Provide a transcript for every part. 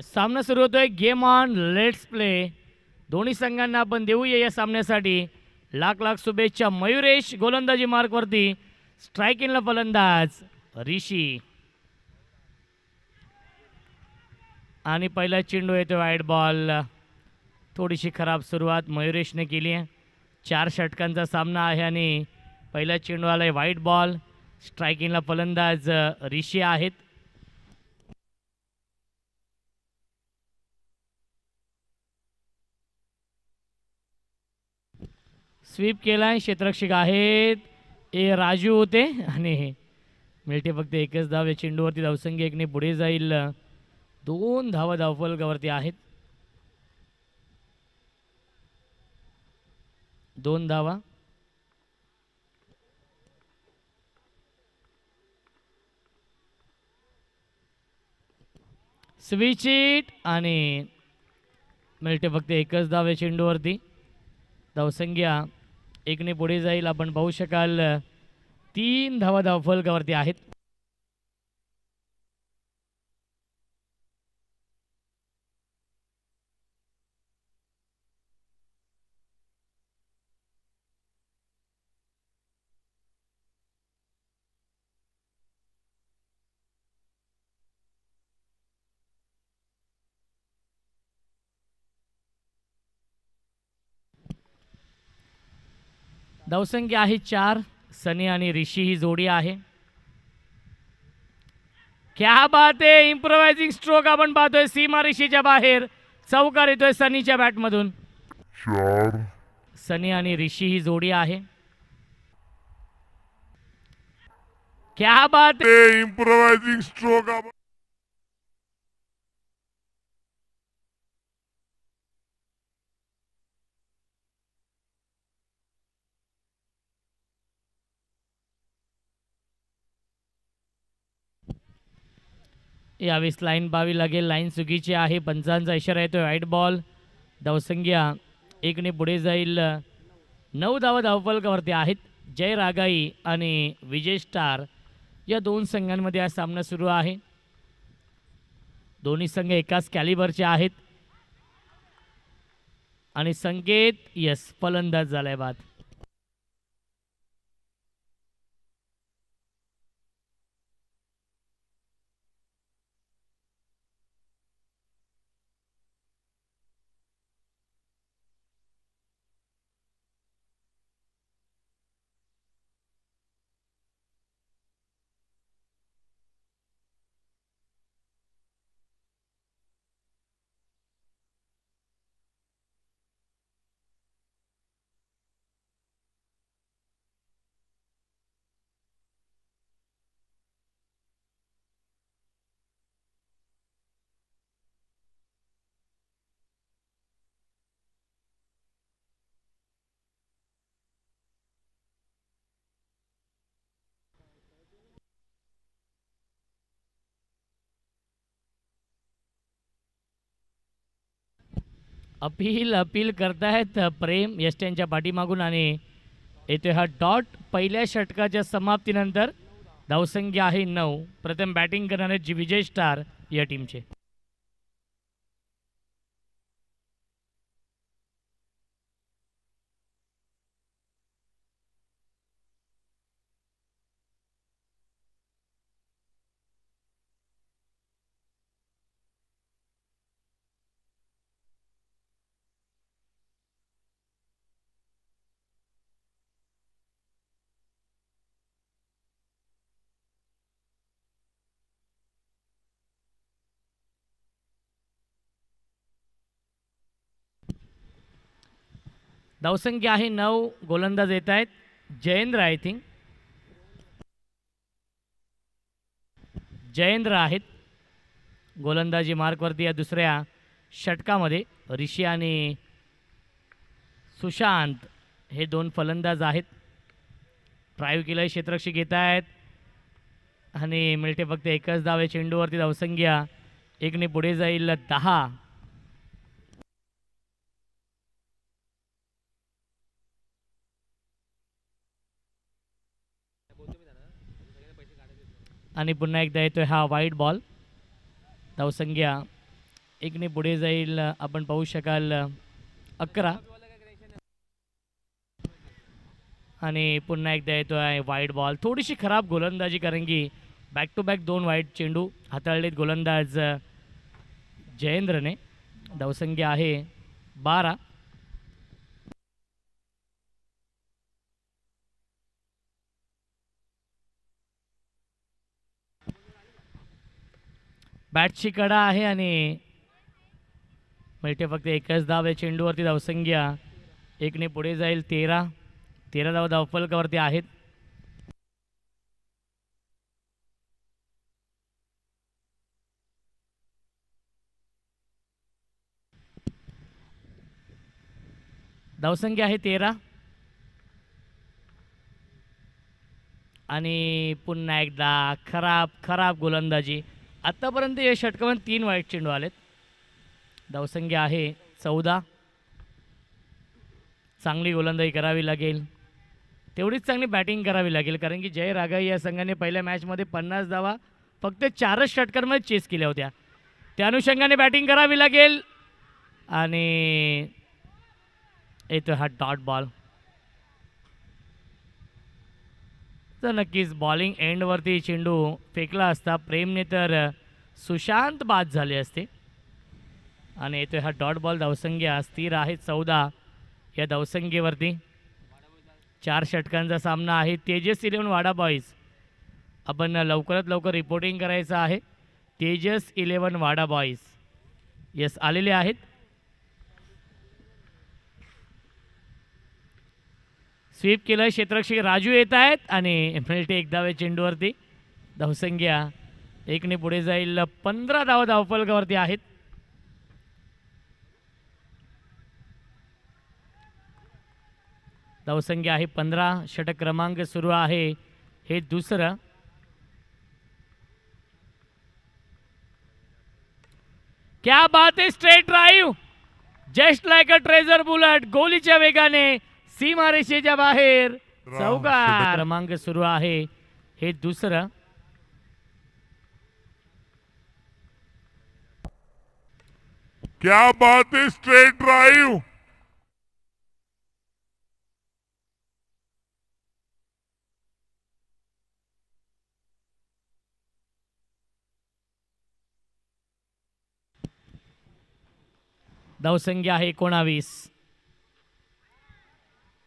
सामना सुरू होतोय. Game on, let's play. दोन्ही संघांना आपण देऊया या सामन्यासाठी लाख लाख शुभेच्छा. मयुरेश गोलंदाजी मार्कवरती, स्ट्रायकिंगला फलंदाज ऋषी आणि पहिला चेंडू येतो वाईड बॉल. थोडीशी खराब सुरुवात मयुरेशने केली आहे. 4 षटकांचा सामना आहे आणि पहिला चेंडू आलाय वाईड बॉल. स्ट्रायकिंगला फलंदाज ऋषी आहेत. स्वीप केलाय. क्षेत्ररक्षक आहेत ए राजू होते आणि मिळते फक्त एकच धाव. या चेंडूवरती धावसंख्या 1ने पुढे जाईल. 2 धावा धावफलकावरती आहेत. 2 धावा. स्विच इट आणि मिळते फक्त एकच धाव. या चेंडूवरती धावसंख्या 1ने पुढे जाईल. आपण पाहू शकाल 3 धावा धावफलकावरती आहेत. धावसंख्या आहे 4. सनी आणि ऋषी ही जोडी आहे. क्या बात आहे. इम्प्रोवायझिंग स्ट्रोक आपण पाहतोय. सीमा ऋषीच्या बाहेर चौकार येतोय सनीच्या बॅटमधून. 4 सनी आणि ऋषी ही जोडी आहे. क्या बात आहे. इम्प्रोवायझिंग स्ट्रोक यावेळेस लाईन पाहावी लागेल. लाईन चुकीची आहे. पंचांचा इशारा येतोय वाईट बॉल. धावसंख्या 1ने पुढे जाईल. 9 धावा धावफलकावरती आहेत. जय रागाई आणि विजय स्टार या 2 संघांमध्ये हा सामना सुरू आहे. दोन्ही संघ एकाच कॅलिबरचे आहेत आणि संकेत फलंदाज झालाय बाद. अपील करतायत प्रेम यष्ट्यांच्या पाठीमागून आणि येतोय हा डॉट. पहिल्या षटकाच्या समाप्तीनंतर धावसंख्या आहे 9. प्रथम बॅटिंग करणारे जी विजय स्टार या टीमचे. धावसंख्या आहे 9. गोलंदाज येत आहेत जयेंद्र. आय थिंक जयेंद्र आहेत गोलंदाजी मार्कवरती या दुसऱ्या षटकामध्ये. ऋषी आणि सुशांत हे 2 फलंदाज आहेत. ड्राईव्ह केलं. क्षेत्ररक्षक येत आहेत आणि मिळते फक्त एकच धाव. या चेंडूवरती धावसंख्या 1ने पुढे जाईल. 10. आणि पुन्हा एकदा येतोय हा वाईट बॉल. धावसंख्या एकने पुढे जाईल आपण पाहू शकाल 11. आणि पुन्हा एकदा येतो आहे वाईड बॉल. थोडीशी खराब गोलंदाजी कारण की बॅक टू बॅक 2 वाईड चेंडू हाताळलेत गोलंदाज जयेंद्रने. धावसंख्या आहे 12. बॅटची कडा आहे आणि मिळते फक्त एकच धाव आहे चेंडूवरती. धावसंख्या एकने पुढे जाईल 13 धाव धावफलकावरती आहेत. धावसंख्या आहे 13 आणि पुन्हा एकदा खराब खराब गोलंदाजी. आत्तापर्यंत या षटकामध्ये 3 वाईट चेंडू आलेत. धावसंख्या आहे 14. चांगली गोलंदाजी करावी लागेल, तेवढीच चांगली बॅटिंग करावी लागेल कारण की जय रागाई या संघाने पहिल्या मॅचमध्ये 50 धावा फक्त 4च षटकांमध्ये चेस केल्या होत्या. त्या अनुषंगाने बॅटिंग करावी लागेल आणि येतो हा डॉट बॉल. तर नक्कीच बॉलिंग एंडवरती चेंडू फेकला असता प्रेमने तर सुशांत बाद झाले असते. आणि येतो हा डॉट बॉल. धावसंख्या स्थिर आहे 14. या धावसंख्येवरती 4 षटकांचा सामना आहे. तेजस 11 वाडा बॉईज आपण लवकरात लवकर रिपोर्टिंग करायचं आहे. तेजस 11 वाडा बॉईज यस आलेले आहेत. स्वीप केलं क्षेत्ररक्षक राजू येत आहेत आणि मिळते एक धाव चेंडूवरती. धावसंख्या एकने पुढे जाईल 15 धावा धावफलकावरती आहेत. धावसंख्या आहे 15. षटक क्रमांक सुरू आहे हे दुसरं. क्या बात आहे. Straight drive just like a tracer bullet. गोलीच्या वेगाने सीमारेषेच्या बाहेर चौकार. क्रमांक सुरू आहे हे दुसरं. क्या बात है. Straight drive. धावसंख्या आहे 19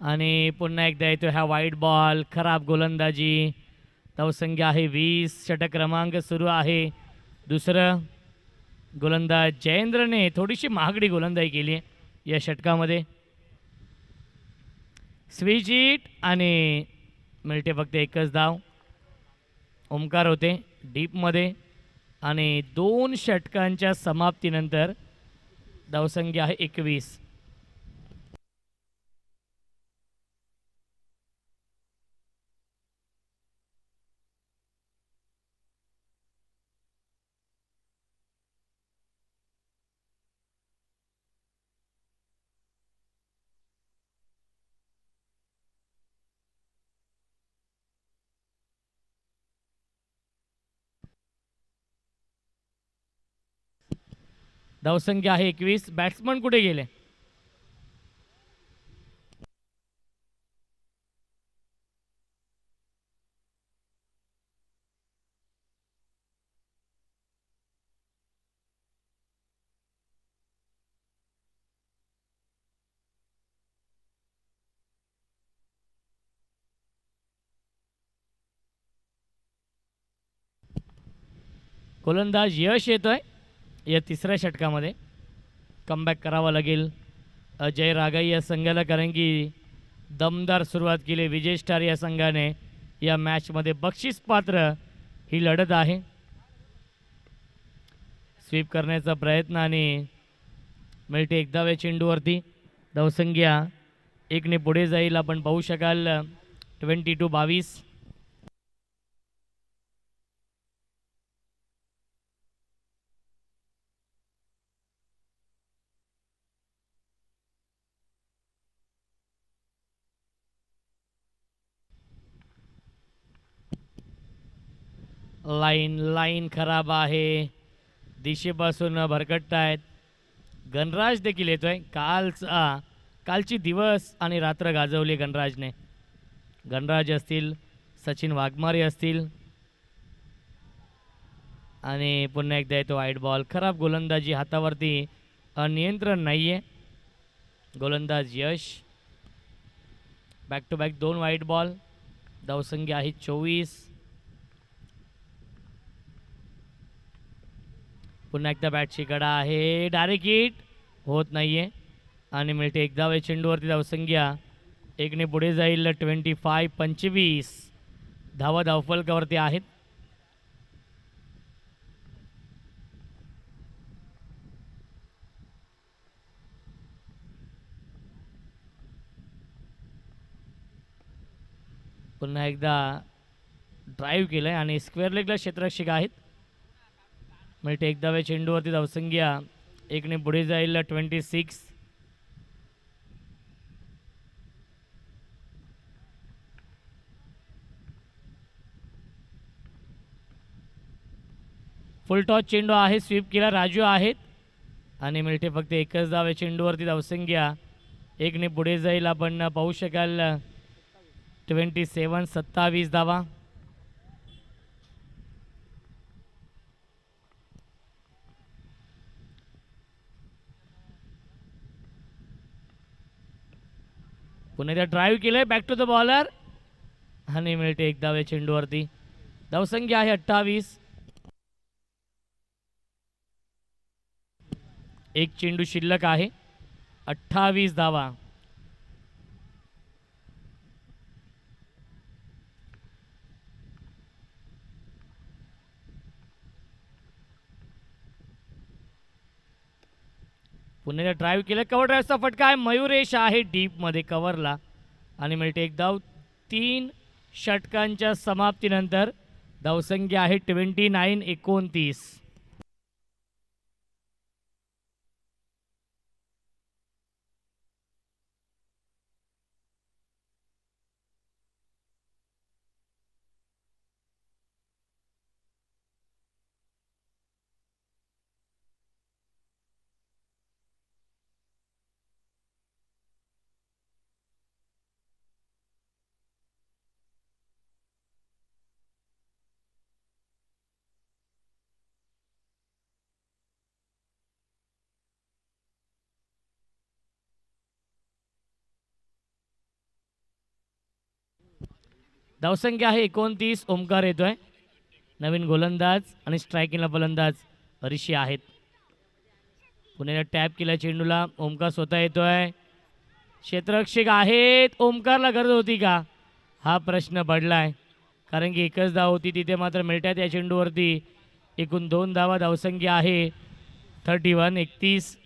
आणि पुन्हा एकदा येतो हा वाईट बॉल. खराब गोलंदाजी. धावसंख्या आहे 20. षटक क्रमांक सुरू आहे दुसरं. गोलंदाज जयेंद्रने थोडीशी महागडी गोलंदाजी केली आहे या षटकामध्ये. स्विच हिट आणि मिळते फक्त एकच धाव. ओमकार होते डीपमध्ये आणि 2 षटकांच्या समाप्तीनंतर धावसंख्या आहे 21. धावसंख्या आहे 21. बॅट्समन कुठे गेले. गोलंदाज यश येतोय या तिसऱ्या षटकामध्ये. कमबॅक करावा लागेल अजय रागाई या संघाला कारण की दमदार सुरुवात केली विजय स्टार या संघाने. या मॅचमध्ये बक्षीस पात्र ही लढत आहे. स्वीप करण्याचा प्रयत्न आणि मिळते एक धाव चेंडूवरती. धावसंख्या एकने पुढे जाईल आपण पाहू शकाल 22. लाईन खराब आहे दिशेपासून भरकटतायत. गणराज देखील येतोय. कालची दिवस आणि रात्र गाजवली गणराजने. गणराज असतील, सचिन वाघमारे असतील, आणि पुन्हा एकदा येतो वाईट बॉल. खराब गोलंदाजी, हातावरती नियंत्रण नाही आहे. गोलंदाज यश. बॅक टू बॅक 2 वाईट बॉल. धावसंख्या आहे 24. पुन्हा एकदा बॅटची कडा आहे. डायरेक्ट हिट होत नाही आहे आणि मिळते 1 धाव. चेंडूवरती धावसंख्या 1ने पुढे जाईल. 25 धावा धावफलकावरती आहेत. पुन्हा एकदा ड्राईव्ह केलं आहे आणि स्क्वेअर लेगला क्षेत्ररक्षक आहेत. मिळते 1 धाव. चेंडूवरती धावसंख्या 1ने पुढे जाईल. 26. फुल टॉस चेंडू आहे. स्वीप केला. राजू आहेत आणि मिळते फक्त 1च धाव. चेंडूवरती धावसंख्या 1ने पुढे जाईल. आपण पाहू शकाल 27 धावा. पुन्हा एकदा ड्राईव्ह केलंय. बॅक टू द बॉलर आणि मिळते 1 धाव. चेंडूवरती धावसंख्या आहे 28. एक चेंडू शिल्लक आहे. 28 धावा. पुन्हा ड्राईव्ह केलं. कव्हर ड्राईव्हचा फटका आहे. मयुरेश आहे डीपमध्ये कव्हरला आणि मिळते 1 धाव. 3 षटकांच्या समाप्तीनंतर धावसंख्या आहे 29-29. धावसंख्या आहे 29. ओमकार येतोय. नवीन गोलंदाज आणि स्ट्रायकिंगला फलंदाज ऋषी आहेत. पुण्याला टॅप केला चेंडूला. ओमकार स्वतः येतोय. क्षेत्ररक्षक आहेत. ओमकारला गरज होती का हा प्रश्न पडलाय, कारण की 1च धाव होती. तिथे मात्र मिळतात या चेंडूवरती एकूण 2 धावा. धावसंख्या आहे 31.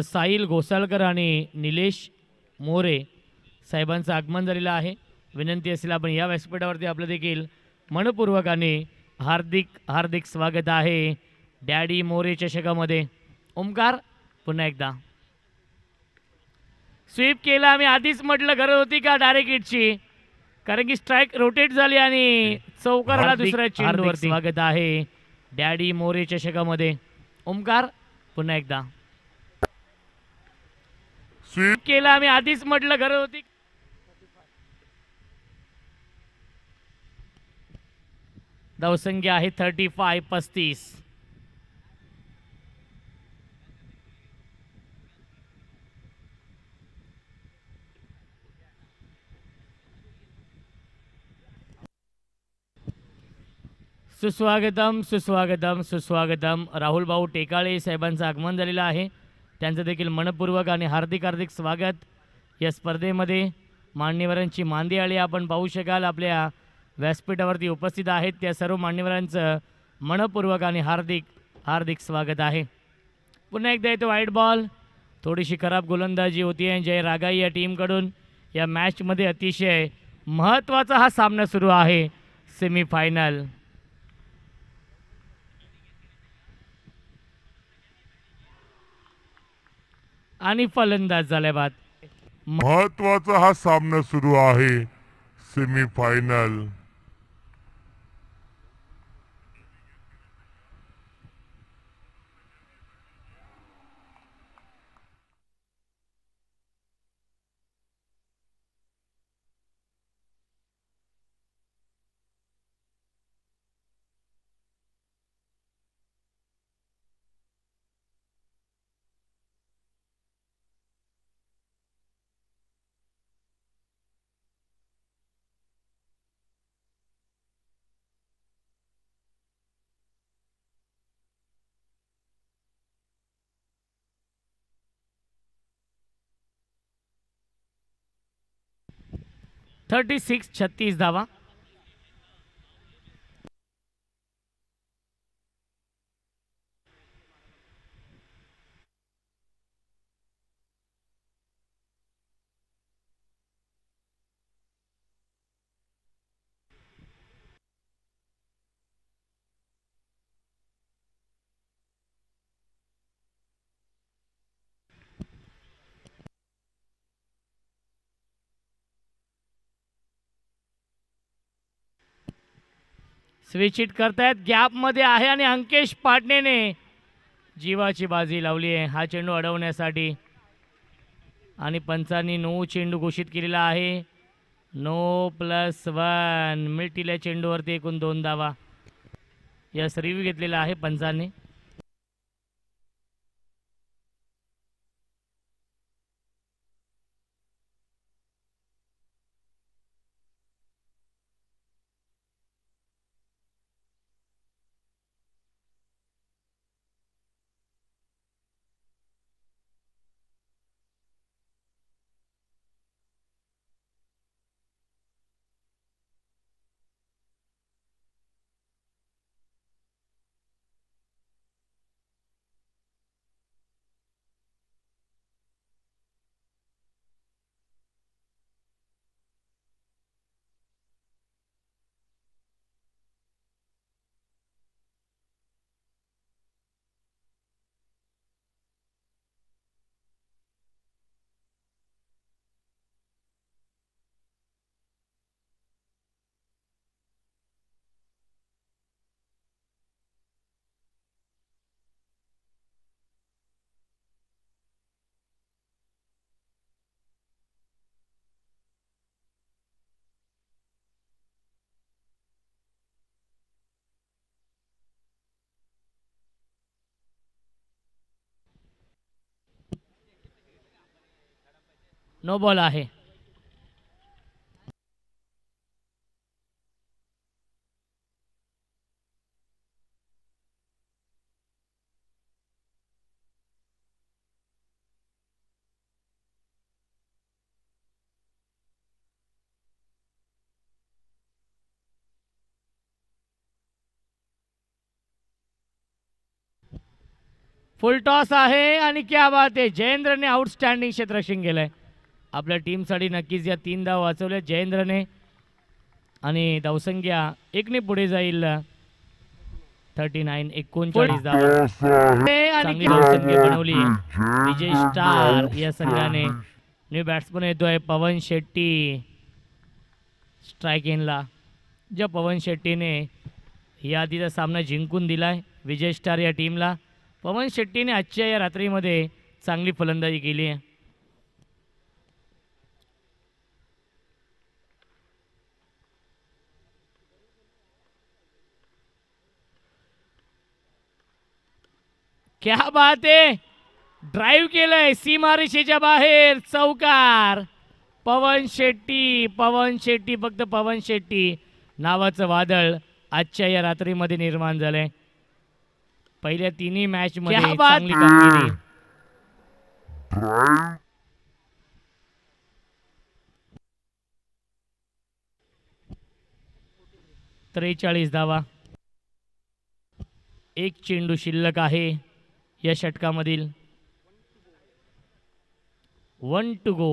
साहिल घोसाळकर आणि निलेश मोरे साहेबांचं आगमन झालेलं आहे. विनंती असेल आपण या व्यासपीठावरती आपलं देखील मनपूर्वक आणि हार्दिक स्वागत आहे डॅडी मोरे चषकामध्ये. ओमकार पुन्हा एकदा स्वीप केला. आम्ही आधीच म्हटलं गरज होती का डायरेक्ट हिटची, कारण की स्ट्राईक रोटेट झाली आणि चौकाराला दुसऱ्या चेंडूवरती. स्वागत आहे डॅडी मोरे चषकामध्ये. ओमकार पुन्हा एकदा स्वीप केला. आम्ही आधीच म्हटलं गरज होती. धावसंख्या आहे 35. सुस्वागतम सुस्वागतम सुस्वागतम. राहुल भाऊ टेकाळे साहेबांचं आगमन झालेलं आहे. त्यांचं देखील मनपूर्वक आणि हार्दिक स्वागत या स्पर्धेमध्ये. मान्यवरांची मांदियाळी आपण पाहू शकाल आपल्या व्यासपीठावरती उपस्थित आहेत. त्या सर्व मान्यवरांचं मनपूर्वक आणि हार्दिक स्वागत आहे. पुन्हा एकदा येतो वाईट बॉल. थोडीशी खराब गोलंदाजी होती आहे जय रागाई या टीमकडून. या मॅचमध्ये अतिशय महत्त्वाचा हा सामना सुरू आहे, सेमीफायनल. आणि फलंदाज झाल्या बाद. महत्वाचा हा सामना सुरू आहे. सेमीफायनल. थर्टी 36 धावा. स्विच हिट करतायत. गॅप मध्ये आहे आणि अंकेश पाटणेने जीवाची बाजी लावली आहे हा चेंडू अडवण्यासाठी. आणि पंचांनी नो चेंडू घोषित केलेला आहे. नो+1 मिळतील या चेंडूवरती एकूण 2 धावा. यस रिव्ह्यू घेतलेला आहे पंचांनी. नो बॉल आहे. फुल टॉस आहे आणि क्या बात आहे. जयेंद्रने आउटस्टँडिंग क्षेत्ररक्षण केलंय. आपल्या टीमसाठी नक्कीच या 3 धावा वाचवल्या जयेंद्रने. आणि धावसंख्या 1ने पुढे जाईल. 39 धावा. चांगली धावसंख्या बनवली विजय स्टार या संघाने. न्यू बॅट्समन येतोय पवन शेट्टी स्ट्राईक इनला. ज्या पवन शेट्टीने या आधीचा सामना जिंकून दिलाय विजय स्टार या टीमला. पवन शेट्टीने आजच्या या रात्रीमध्ये चांगली फलंदाजी केली आहे. क्या बात आहे. ड्राईव्ह केलंय सीमारेषेच्या बाहेर. चौकार. पवन शेट्टी फक्त पवन शेट्टी नावाचं वादळ आजच्या या रात्रीमध्ये निर्माण झालंय. पहिल्या 3 मॅच मध्ये चांगली कामगिरी. 43 धावा. एक चेंडू शिल्लक आहे या षटकामधील. 1 to go.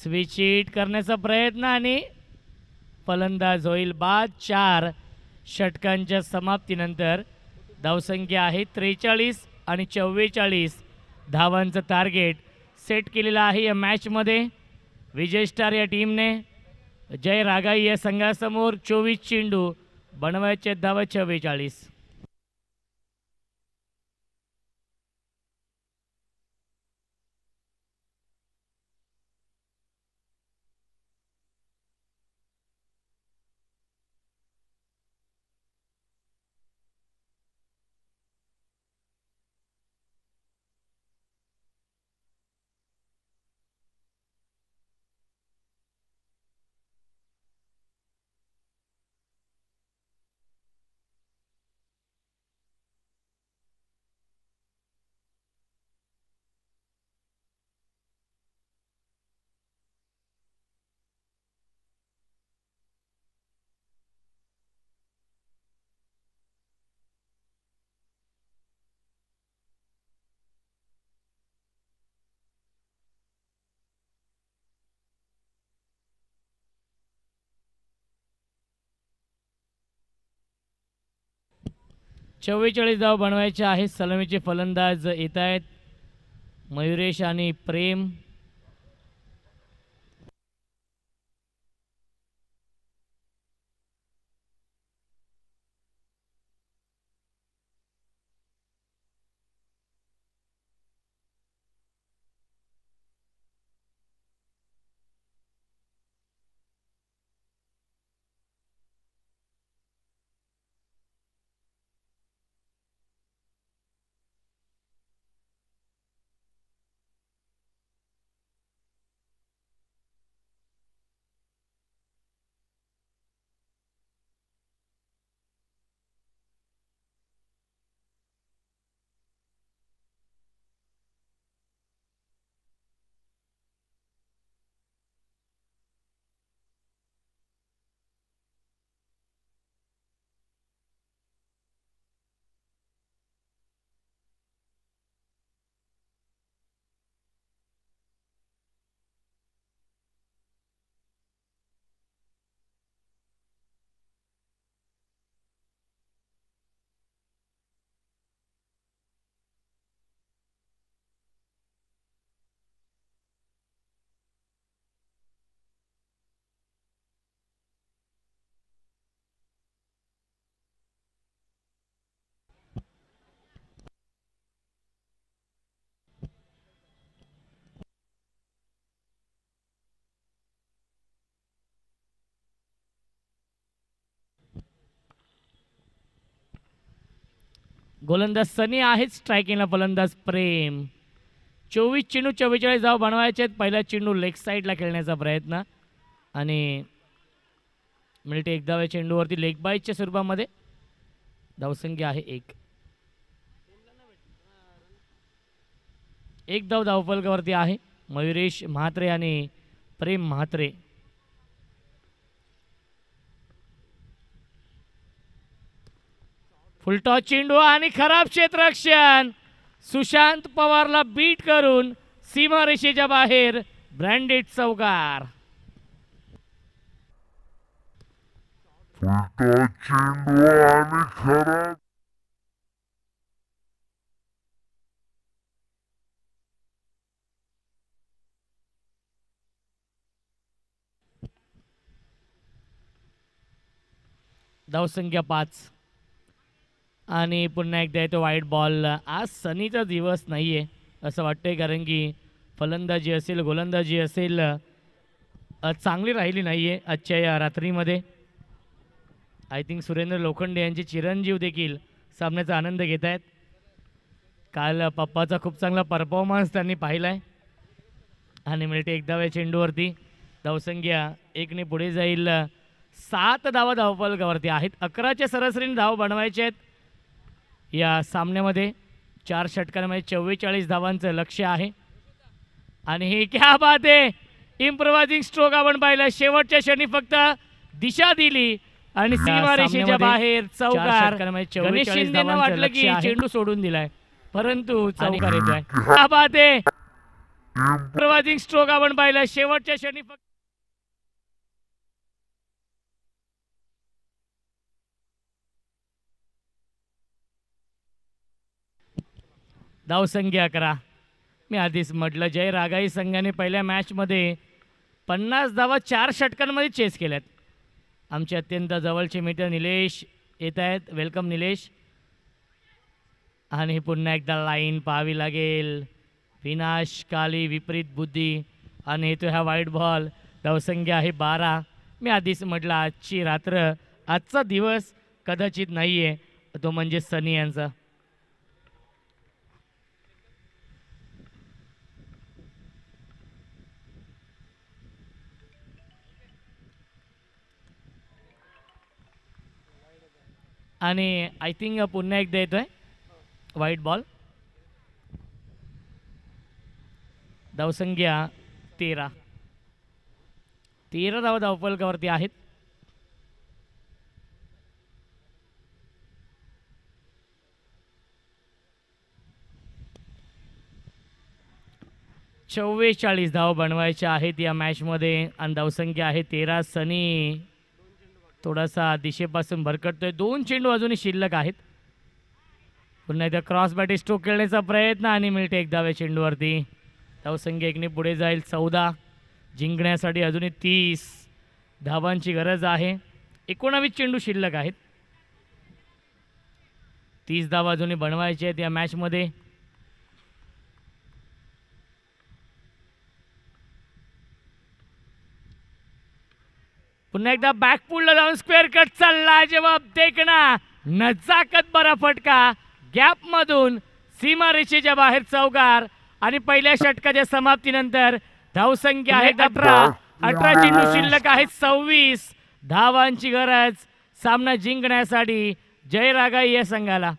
स्विच हिट करण्याचा प्रयत्न आणि फलंदाज होईल बाद. 4 षटकांच्या समाप्तीनंतर धावसंख्या आहे 43 आणि 44 धावांचं टार्गेट सेट केलेलं आहे या मॅचमध्ये. विजय स्टार या टीमने जय रागाई या संघासमोर 24 चेंडू बनवायचे धावा 44. चव्वेचाळीस धाव बनवायचे आहेत. सलामीचे फलंदाज येत आहेत मयुरेश आणि प्रेम. गोलंदाज सनी आहेत. स्ट्रायकिंगला फलंदाज प्रेम. 24 चेंडू 44 धाव बनवायचे आहेत. पहिला चेंडू लेग साईडला खेळण्याचा प्रयत्न आणि मिळते 1 धाव या चेंडूवरती लेग बाईच्या स्वरूपामध्ये. धावसंख्या आहे 1. 1 धाव धावफलकावरती आहे. मयुरेश म्हात्रे आणि प्रेम म्हात्रे. फुलटॉस चेंडू आणि खराब क्षेत्ररक्षण. सुशांत पवारला बीट करून सीमारेषेच्या बाहेर ब्रँडेड चौकार. फुलटॉस चेंडू आणि खराब धावसंख्या 5 आणि पुन्हा एकदा येतो वाईट बॉल. आज सनीचा दिवस नाही आहे असं वाटतंय, कारण की फलंदाजी असेल गोलंदाजी असेल चांगली राहिली नाही आहे आजच्या या रात्रीमध्ये. आय थिंक सुरेंद्र लोखंडे यांचे चिरंजीव देखील सामन्याचा आनंद घेत आहेत. काल पप्पाचा खूप चांगला परफॉर्मन्स त्यांनी पाहिला आहे आणि मिळते 1 धाव या चेंडूवरती. धावसंख्या 1 ने पुढे जाईल. 7 धावा धावफलकावरती आहेत. 11च्या सरासरीने धाव बनवायचे आहेत या सामन्यामध्ये. 4 षटकांमध्ये 44 धावांचं लक्ष्य आहे आणि हे क्या बात आहे. इम्प्रोवायझिंग स्ट्रोक आपण पाहिला. शेवटच्या क्षणी फक्त दिशा दिली आणि सीमारेषेच्या बाहेर चौकार. गणेश शिंदेंना वाटलं की चेंडू सोडून दिलाय, परंतु चौकार येतोय. क्या बात आहे. इम्प्रोवायझिंग स्ट्रोक आपण पाहिलं शेवटच्या क्षणी फक्त धावसंख्या 11. मी आधीच म्हटलं जय रागाई संघाने पहिल्या मॅचमध्ये 50 धावा 4 षटकांमध्ये चेस केल्यात. आमचे अत्यंत जवळचे मित्र निलेश येत आहेत. वेलकम निलेश. आणि पुन्हा एकदा लाईन पाहावी लागेल. विनाशकाली विपरीत बुद्धी आणि येतो ह्या वाईट बॉल. धावसंख्या आहे 12. मी आधीच म्हटलं आजची रात्र आजचा दिवस कदाचित नाही आहे तो म्हणजे सनी यांचा. आणि आय थिंक पुन्हा एकदा येतोय वाईट बॉल. धावसंख्या 13. 13 धावा धावफलकावरती आहेत. चव्वेचाळीस धावा बनवायच्या आहेत या मॅचमध्ये आणि धावसंख्या आहे 13. सनी थोडासा दिशेपासून भरकटतोय. 2 चेंडू अजूनही शिल्लक आहेत. पुन्हा एकदा क्रॉस बॅटी स्ट्रोक खेळण्याचा प्रयत्न आणि मिळते 1 धाव्या चेंडूवरती. धावसंख्या 1ने पुढे जाईल. 14 जिंकण्यासाठी अजूनही 30 धावांची गरज आहे. 19 चेंडू शिल्लक आहेत. 30 धावा अजूनही बनवायचे आहेत या मॅचमध्ये. पुन्हा एकदा बॅकपुलला जाऊन स्क्वेअर कट चालला. जवाब देखना नजाकत बरा फटका गॅपमधून सीमारेषेच्या बाहेर चौकार. आणि पहिल्या षटकाच्या समाप्तीनंतर धावसंख्या आहे 18 चेंडू शिल्लक आहेत. 26 धावांची गरज सामना जिंकण्यासाठी जय रागाई या संघाला.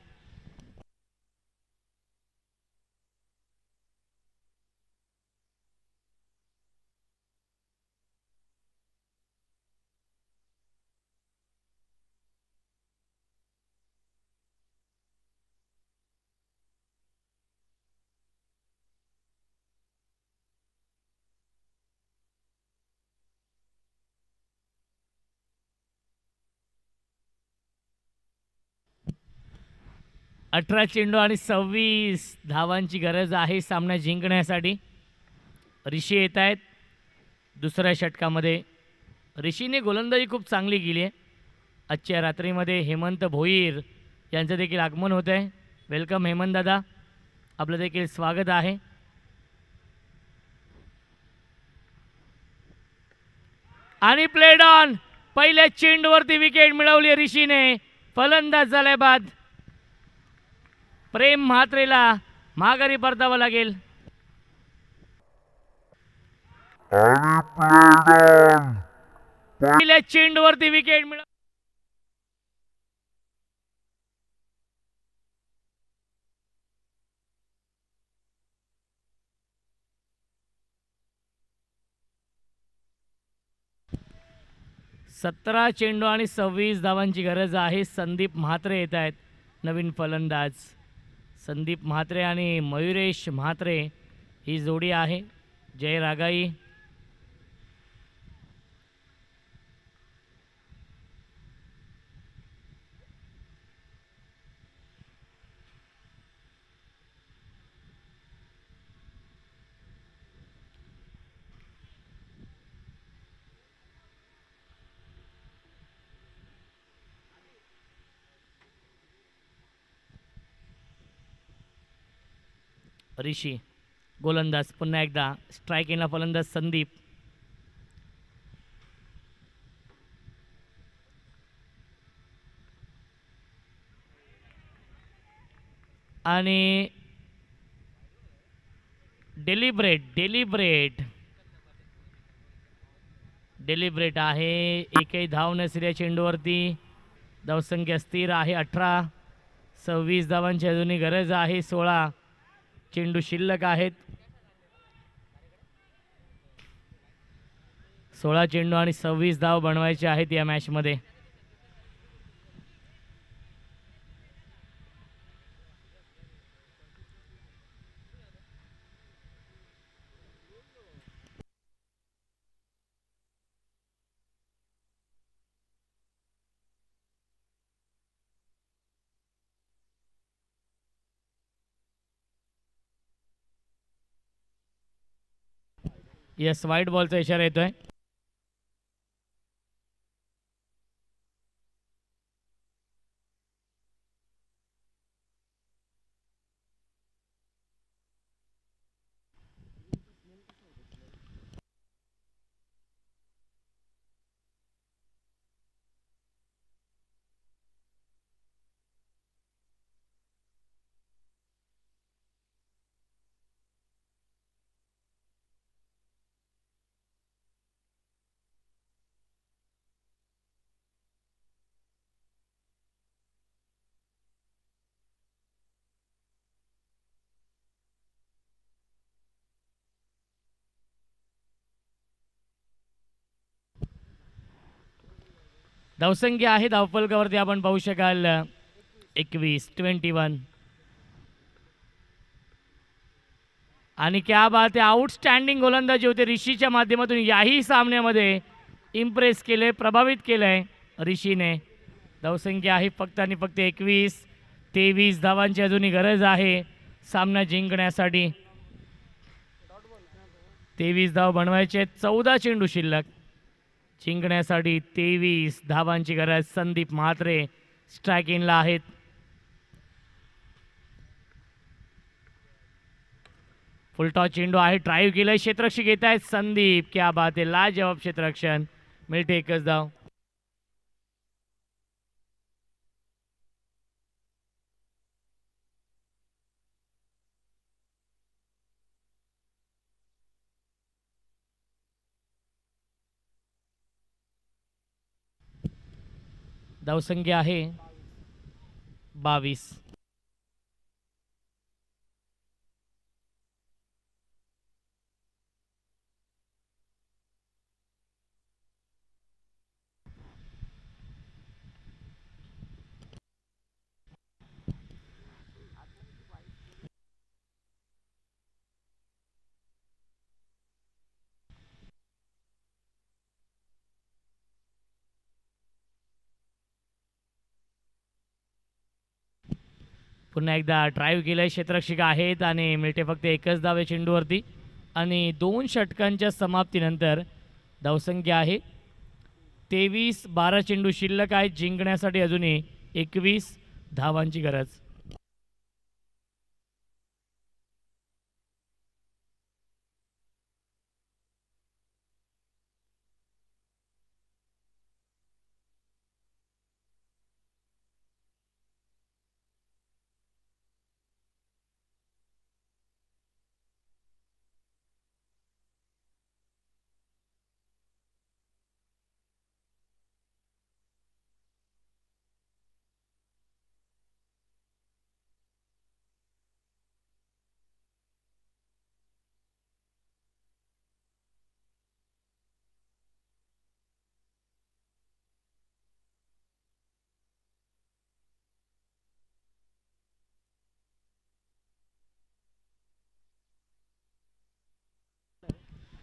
अठरा चेंडू आणि 26 धावांची गरज आहे सामना जिंकण्यासाठी. ऋषी येत आहेत दुसऱ्या षटकामध्ये. ऋषीने गोलंदाजी खूप चांगली केली आहे. आजच्या रात्रीमध्ये हेमंत भोईर यांचं देखील आगमन होत आहे. वेलकम हेमंत दादा, आपलं देखील स्वागत आहे. आणि प्लेड ऑन. पहिल्या चेंडूवरती विकेट मिळवली ऋषीने. फलंदाज झाल्या बाद प्रेम म्हात्रेला माघारी परतावं लागेल. पहिल्या चेंडूवरती विकेट मिळव. सतरा चेंडू आणि 26 धावांची गरज आहे. संदीप म्हात्रे येत आहेत नवीन फलंदाज. संदीप म्हात्रे आणि मयुरेश म्हात्रे ही जोडी आहे. जय रागाई. ऋषी गोलंदाज. पुन्हा एकदा स्ट्राईक इनला फलंदाज संदीप. आणि डेलिब्रेट आहे. एकही धाव नसली या चेंडूवरती. धावसंख्या स्थिर आहे 18. 26 धावांची अजूनही गरज आहे. 16 चेंडू शिल्लक आहेत. 16 चेंडू आणि 26 धाव बनवायचे आहेत या मॅचमध्ये. येस, व्हाईट बॉलचा इशारा येतोय. धावसंख्या आहे धावफलकावरती आपण पाहू शकाल 21-21. आणि क्या बात आहे, आउटस्टँडिंग गोलंदाजी होते ऋषीच्या माध्यमातून. याही सामन्यामध्ये इम्प्रेस केले, प्रभावित केलंय ऋषीने. धावसंख्या आहे फक्त आणि फक्त 21-23 धावांची अजूनही गरज आहे सामना जिंकण्यासाठी. 23 धाव बनवायचे, 14 चेंडू शिल्लक. जिंकण्यासाठी 23 धावांची गरज. संदीप म्हात्रे स्ट्रायकिंगला आहेत. फुलटॉस चेंडू आहे, ड्राईव्ह केलंय, क्षेत्ररक्षक येत आहेत संदीप. क्या बात आहे, लाजवाब क्षेत्ररक्षण. मिळते एकच धाव. धावसंख्या आहे 22. पुन्हा एकदा ड्राईव्ह केलंय, क्षेत्ररक्षक आहेत आणि मिळते फक्त एकच धाव आहे चेंडूवरती. आणि 2 षटकांच्या समाप्तीनंतर धावसंख्या आहे 23. 12 चेंडू शिल्लक आहेत. जिंकण्यासाठी अजूनही 21 धावांची गरज.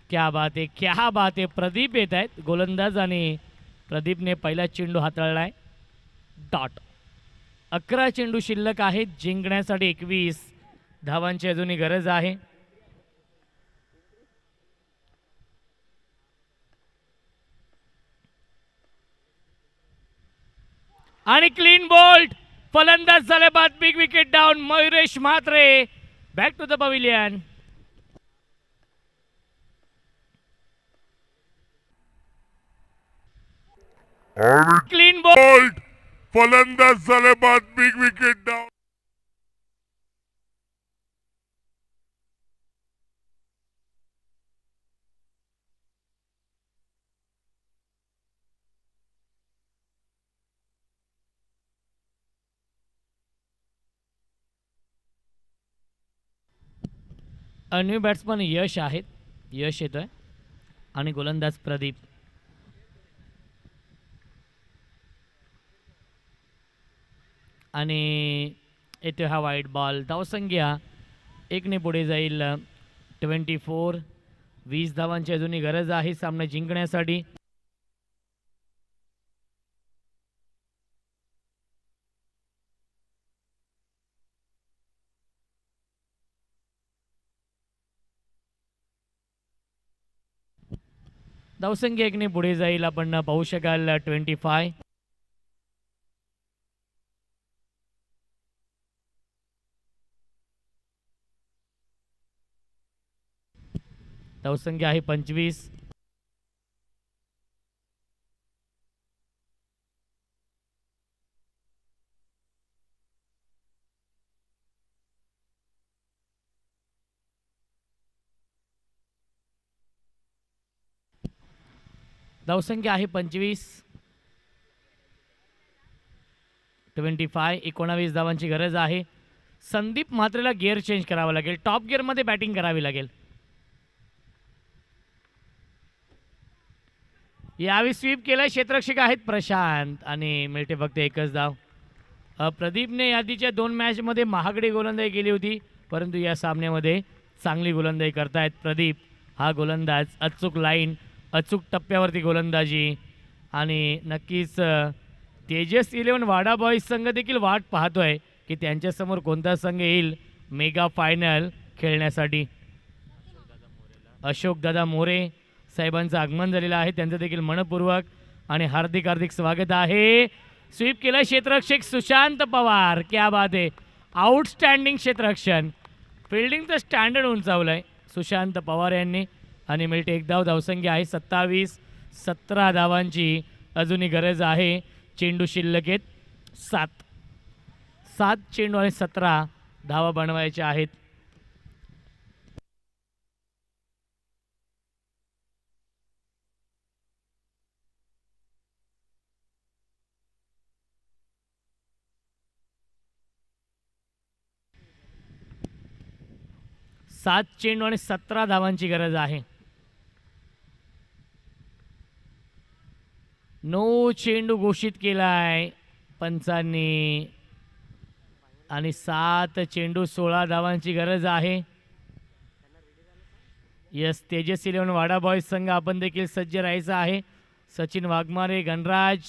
क्या बात आहे, क्या बात आहे. प्रदीप येत आहेत गोलंदाज आणि प्रदीपने पहिला चेंडू हाताळलाय. डॉट. 11 चेंडू शिल्लक आहेत. जिंकण्यासाठी 21 धावांची अजूनही गरज आहे. आणि क्लीन बोल्ट. फलंदाज झाले बाद. Big wicket down. Mayuresh Mhatre back to the pavilion. आणि क्लीन बोल्ट. फलंदाज झाले बाद. Big wicket down. New batsman Yash आहेत. यश येतोय आणि गोलंदाज प्रदीप. आणि येथे हा व्हाईट बॉल. धावसंख्या 1ने पुढे जाईल 24. 20 धावांची अजूनही गरज आहे सामना जिंकण्यासाठी. धावसंख्या एकने पुढे जाईल, आपण पाहू शकाल 25. धावसंख्या आहे 25. धावसंख्या आहे 25. 19 धावांची गरज आहे. संदीप म्हात्रेला गिअर चेंज करावा लागेल, टॉप गिअरमध्ये बॅटिंग करावी लागेल. यावेळी स्वीप केला, क्षेत्ररक्षक आहेत प्रशांत आणि मिळते फक्त एकच धाव. प्रदीपने यादीच्या 2 मॅचमध्ये महागडी गोलंदाजी केली होती, परंतु या सामन्यामध्ये चांगली गोलंदाजी करतायत प्रदीप. हा गोलंदाज अचूक लाईन, अचूक टप्प्यावरती गोलंदाजी आणि नक्कीच तेजस 11 वाडा बॉईज संघ देखील वाट पाहतोय की त्यांच्यासमोर कोणता संघ येईल मेगा फायनल खेळण्यासाठी. अशोक दादा मोरे साहेबांचं आगमन झालेलं आहे, त्यांचं देखील मनपूर्वक आणि हार्दिक हार्दिक स्वागत आहे. स्वीप केलं क्षेत्ररक्षक सुशांत पवार, क्या बात आहे, आउटस्टँडिंग क्षेत्ररक्षण, फिल्डिंगचं स्टँडर्ड उंचावलंय सुशांत पवार यांनी आणि मिळते एक धाव. धावसंख्या आहे 27. 17 धावांची अजूनही गरज आहे. चेंडू शिल्लक आहेत 7 चेंडू आणि 17 धावा बनवायच्या आहेत. सात चेंडू आणि 17 धावांची गरज आहे. 9 चेंडू घोषित केलाय पंचांनी आणि 7 चेंडू 16 धावांची गरज आहे. यस, तेजस 11 वाडा बॉईज संघ आपण देखील सज्ज राहायचं आहे. सचिन वाघमारे, गणराज,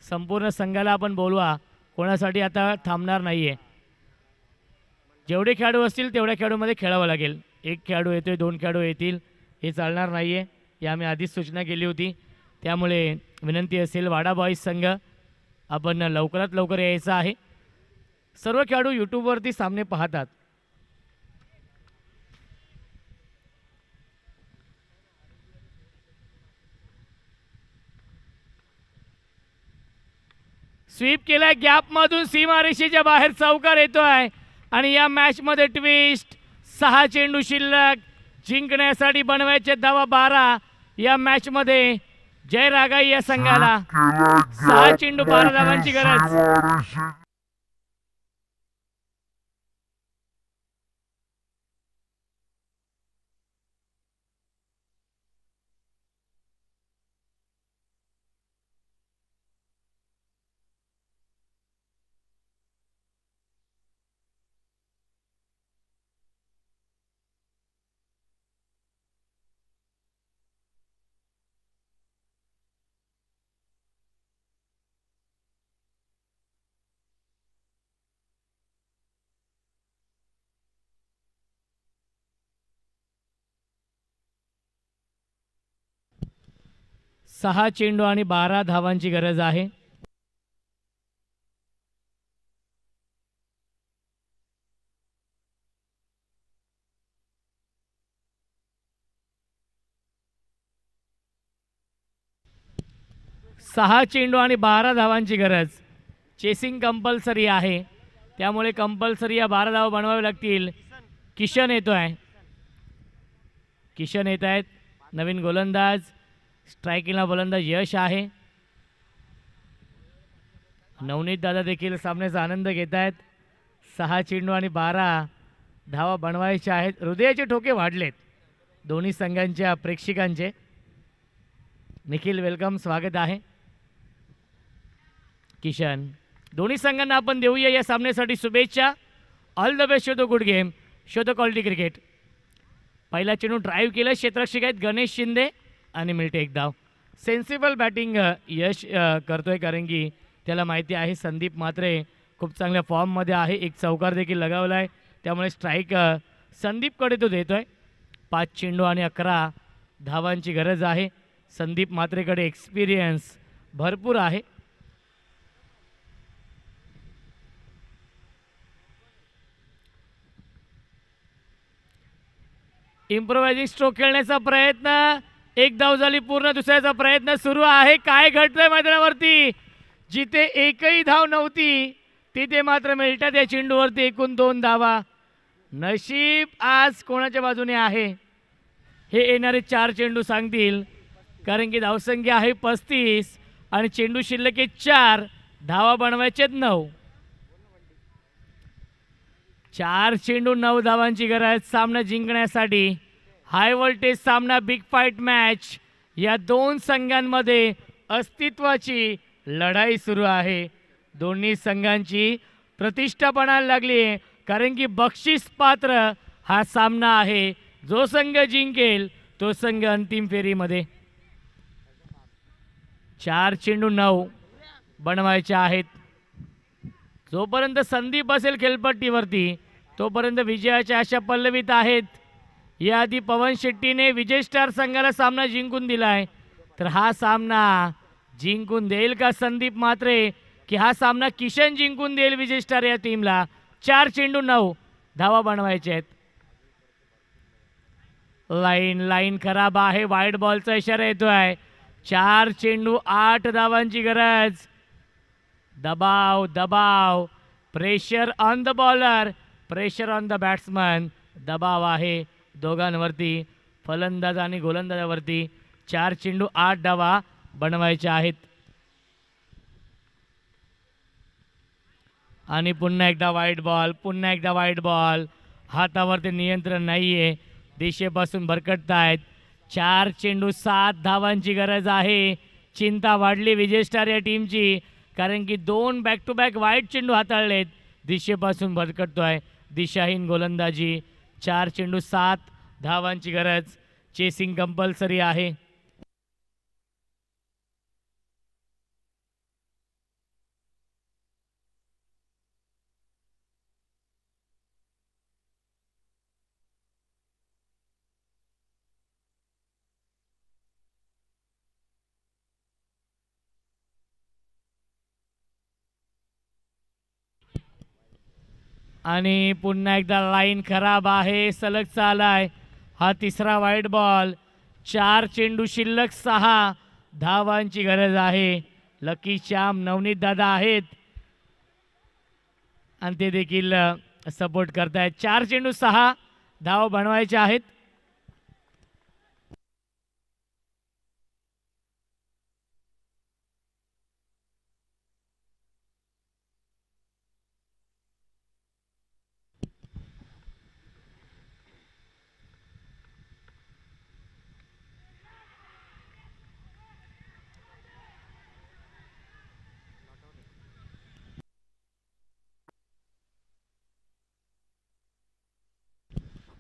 संपूर्ण संघाला आपण बोलवा, कोणासाठी आता थांबणार नाहीये. जेवढे खेळाडू असतील तेवढ्या खेळाडूमध्ये खेळावं लागेल. एक खेळाडू येतोय, 2 खेळाडू येतील, हे चालणार नाहीये, ही आम्ही आधीच सूचना केली होती. त्यामुळे विनंती असेल वाडा बॉईज संघ आपण लवकरात लवकर यायचं आहे. सर्व खेळाडू यूट्यूबवरती सामने पाहतात. स्वीप केलाय, गॅपमधून सीमारेषेच्या बाहेर चौकार येतोय आणि या मॅचमध्ये ट्विस्ट. 6 चेंडू शिल्लक, जिंकण्यासाठी बनवायचे धावा 12. या मॅचमध्ये जय रागाई या संघाला 6 चेंडू 12 धावांची गरज. सहा चेंडू आणि 12 धावांची गरज आहे. सहा चेंडू आणि 12 धावांची गरज. चेसिंग कंपल्सरी आहे, त्यामुळे कंपल्सरी या 12 धावा बनवावे लागतील. किशन येतोय, किशन येत आहेत, नवीन गोलंदाज. स्ट्रायकिंगला गोलंदाज यश आहे. नवनीत दादा देखील सामन्याचा आनंद घेत आहेत. 6 चेंडू आणि 12 धावा बनवायच्या आहेत. हृदयाचे ठोके वाढलेत दोन्ही संघांच्या प्रेक्षकांचे. निखिल वेलकम, स्वागत आहे. किशन, दोन्ही संघांना आपण देऊया या सामन्यासाठी शुभेच्छा. All the best, show the good game, show the quality cricket. पहिला चेंडू ड्राईव्ह केलं, क्षेत्ररक्षक आहेत गणेश शिंदे आणि मिळते एक धाव. सेन्सिबल बॅटिंग यश करतोय, कारण की त्याला माहिती आहे संदीप म्हात्रे खूप चांगल्या फॉर्ममध्ये आहे. एक चौकार देखील लगावला आहे, त्यामुळे स्ट्राईक संदीपकडे तो देतोय. 5 चेंडू आणि 11 धावांची गरज आहे. संदीप म्हात्रेकडे एक्सपिरियन्स भरपूर आहे. इम्प्रोवायझिंग स्ट्रोक खेळण्याचा प्रयत्न, एक धाव झाली पूर्ण, दुसऱ्याचा प्रयत्न सुरू आहे. काय घडतंय मैदानावरती? जिथे एकही धाव नव्हती तिथे मात्र मिळतात या चेंडूवरती एकूण 2 धावा. नशीब आज कोणाच्या बाजूने आहे हे येणारे 4 चेंडू सांगतील, कारण की धावसंख्या आहे 35 आणि चेंडू शिल्लक आहे 4, धावा बनवायचे 9. 4 चेंडू 9 धावांची गरज सामना जिंकण्यासाठी. हाय व्होल्टेज सामना, बिग फाईट मॅच. या 2 संघांमध्ये अस्तित्वाची लढाई सुरू आहे. दोन्ही संघांची प्रतिष्ठा पणाला लागली आहे, कारण की बक्षीस पात्र हा सामना आहे. जो संघ जिंकेल तो संघ अंतिम फेरीमध्ये. 4 चेंडू 9 बनवायचे आहेत. जोपर्यंत संदीप असेल खेळपट्टीवरती तोपर्यंत विजयाच्या आशा पल्लवीत आहेत. याआधी पवन शेट्टीने विजय स्टार संघाला सामना जिंकून दिलाय, तर हा सामना जिंकून देईल का संदीप म्हात्रे, की हा सामना किशन जिंकून देईल विजय स्टार या टीमला? 4 चेंडू 9 धावा बनवायचे आहेत. लाईन खराब आहे, वाईट बॉलचा इशारा येतोय. 4 चेंडू 8 धावांची गरज. दबाव, pressure on the bowler, pressure on the batsman. दबाव आहे दोघांवरती, फलंदाज आणि गोलंदाजावरती. 4 चेंडू 8 धावा बनवायच्या आहेत. आणि पुन्हा एकदा वाईट बॉल, हातावरती नियंत्रण नाहीये, दिशेपासून भरकटतायत. 4 चेंडू 7 धावांची गरज आहे. चिंता वाढली विजय स्टार या टीमची, कारण की 2 बॅक टू बॅक वाईट चेंडू हाताळलेत. दिशेपासून भरकटतोय दिशाहीन गोलंदाजी. 4 चेंडू 7 धावांची गरज. चेसिंग कंपल्सरी आहे. आणि पुन्हा एकदा लाईन खराब आहे, सलग चालाय. हा तिसरा वाईट बॉल. 4 चेंडू शिल्लक 6 धावांची गरज आहे. लकी श्याम, नवनीत दादा आहेत आणि ते देखील सपोर्ट करतायत. 4 चेंडू 6 धाव बनवायचे आहेत.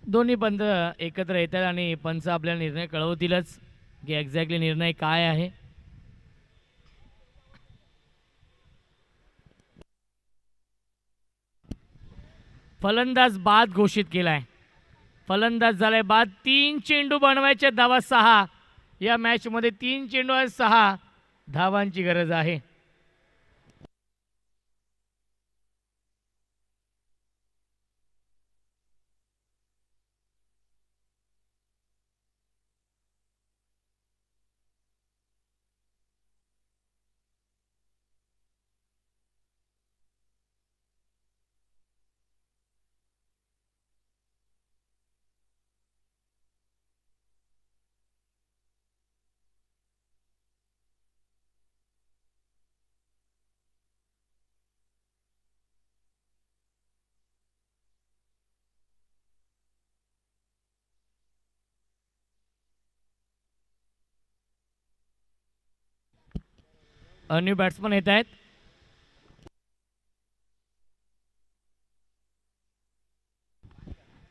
दोन्ही पंच एकत्र येतात आणि पंच आपल्याला निर्णय कळवतीलच की एक्झॅक्टली निर्णय काय आहे. फलंदाज बाद घोषित केलाय. फलंदाज झालाय बाद. 3 चेंडू बनवायचे, धावा 6. या मॅचमध्ये 3 चेंडू आणि 6 धावांची गरज आहे. न्यू बॅट्समन येत आहेत.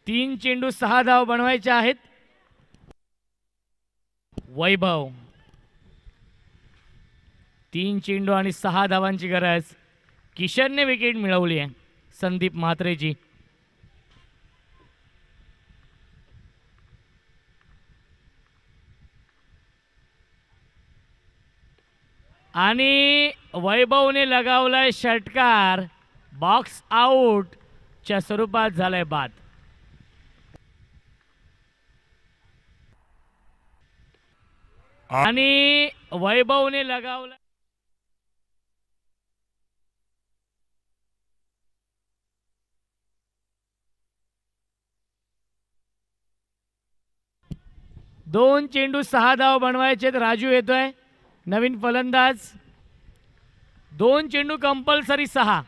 तीन चेंडू 6 धाव बनवायचे आहेत. वैभव, 3 चेंडू आणि 6 धावांची गरज. किशनने विकेट मिळवली आहे संदीप म्हात्रेची. आणि वैभवने लगावलाय षटकार, बॉक्स आउट च्या स्वरूपात झालाय बाद. आणि वैभवने लगावला दोन चेंडू 6 धाव बनवायचे. राजू येतोय नवीन फलंदाज. 2 चेंडू कंपल्सरी 6.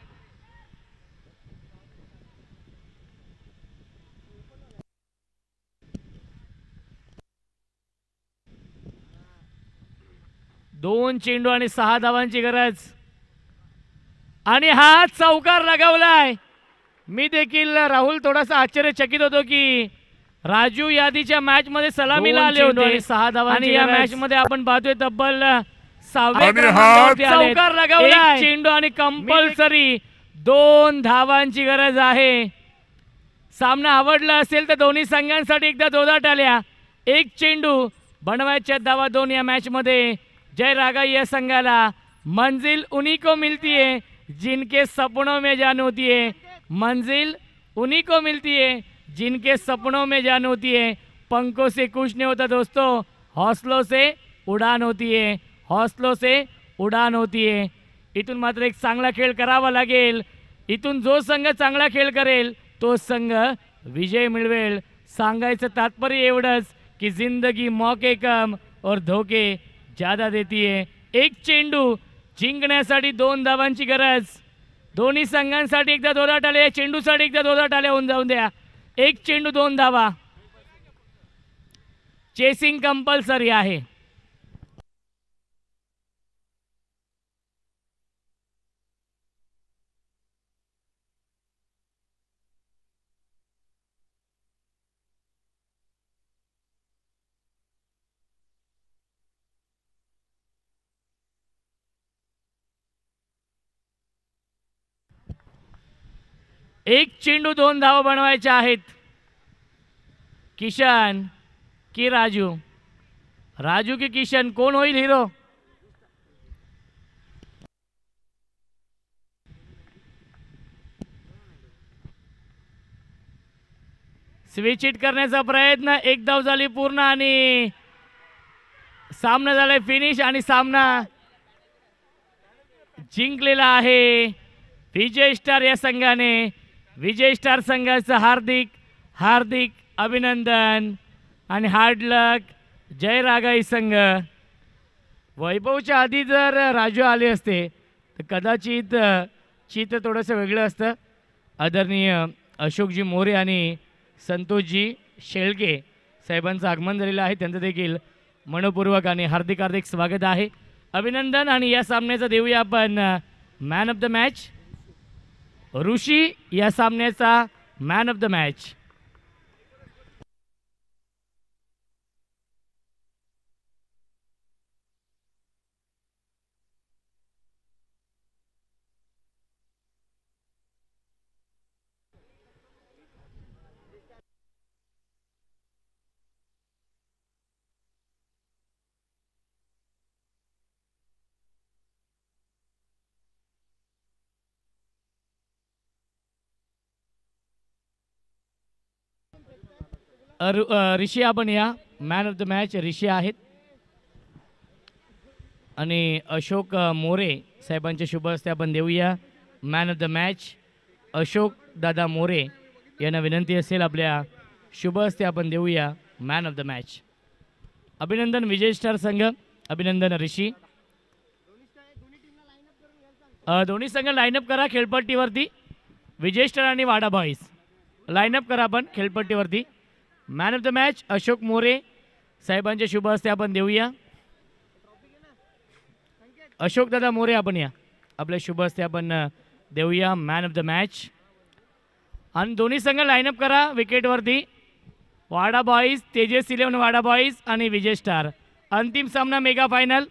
दोन चेंडू आणि 6 धावांची गरज. आणि हा चौकार लगावलाय. मी देखील राहुल थोडासा आश्चर्यचकित होतो की राजू यादीच्या मॅच मध्ये सलामीला आले होते. 6 धावांची या मॅच मध्ये आपण पाहतोय तब्बल 6व्या क्रमांकावरती आले. चौकार लगावलाय. चेंडू आणि कंपल्सरी 2 धावांची गरज आहे. सामना आवडला असेल तर दोन्ही संघांसाठी एकदा जोरदार टाळ्या. 1 चेंडू बनवायच्या धावा 2 या मॅच मध्ये. जय रागाई या संघाला मंजिल उन्हीं को मिलती है जिनके सपनों में जान होती है. मंजिल उन्हीं को मिलती है जिनके सपनों में जान होती है. पंखों से कुछ नहीं होता दोस्तों, हौसलों से उड़ान होती है. हौसलों से उड़ान होती है. इथून मात्र एक चांगला खेळ करावा लागेल. इथून जो संघ चांगला खेळ करेल तो संघ विजय मिळवेल. सांगायचं तात्पर्य एवढंच की जिंदगी मौके कम और धोके ज्यादा देती है. 1 चेंडू जिंकण्यासाठी 2 धावांची गरज. दोन्ही संघांसाठी एकदा जोरदार टाळ्या. चेंडूसाठी एकदा जोरदार टाळ्या होऊन जाऊन द्या. 1 चेंडू 2 धावा. चेसिंग कंपल्सरी आहे. एक चेंडू 2 धावा बनवायच्या आहेत. किशन की राजू, राजू की किशन, कोण होईल हिरो? स्विच हिट करण्याचा प्रयत्न. 1 धाव झाली पूर्ण आणि सामना झालाय फिनिश. आणि सामना जिंकलेला आहे विजय स्टार या संघाने. विजय स्टार संघाचं हार्दिक हार्दिक अभिनंदन आणि हार्ड लक. जय रागाई संघ. वैभवच्या आधी जर राजू आले असते तर कदाचित चित्र थोडंसं वेगळं असतं. आदरणीय अशोकजी मोरे आणि संतोषजी शेळके साहेबांचं आगमन झालेलं आहे. त्यांचं देखील मनपूर्वक आणि हार्दिक हार्दिक स्वागत आहे, अभिनंदन. आणि या सामन्याचा देऊया आपण मॅन ऑफ द मॅच. ऋषी या सामन्याचा मॅन ऑफ द मॅच. ऋषी आपण या मॅन ऑफ द मॅच ऋषी आहेत. आणि अशोक मोरे साहेबांच्या शुभ हस्ते आपण देऊया man of the match. Ashok दादा मोरे यांना विनंती असेल आपल्या शुभ हस्ते आपण देऊया मॅन ऑफ द मॅच. अभिनंदन विजय स्टार संघ, अभिनंदन ऋषी. दोन्ही संघ लाईनअप करा खेळपट्टीवरती. विजय स्टार आणि वाडा बॉईज लाईनअप करा आपण खेळपट्टीवरती. Man of the match Ashok More साहेबांच्या शुभ हस्ते आपण देऊया. अशोक दादा मोरे आपण या आपल्या शुभ हस्ते आपण देऊया मॅन ऑफ द मॅच. आणि दोन्ही संघ लाईनअप करा विकेटवरती. वाडा बॉईज, तेजस 11 वाडा बॉईज आणि विजय स्टार. अंतिम सामना मेगा फायनल.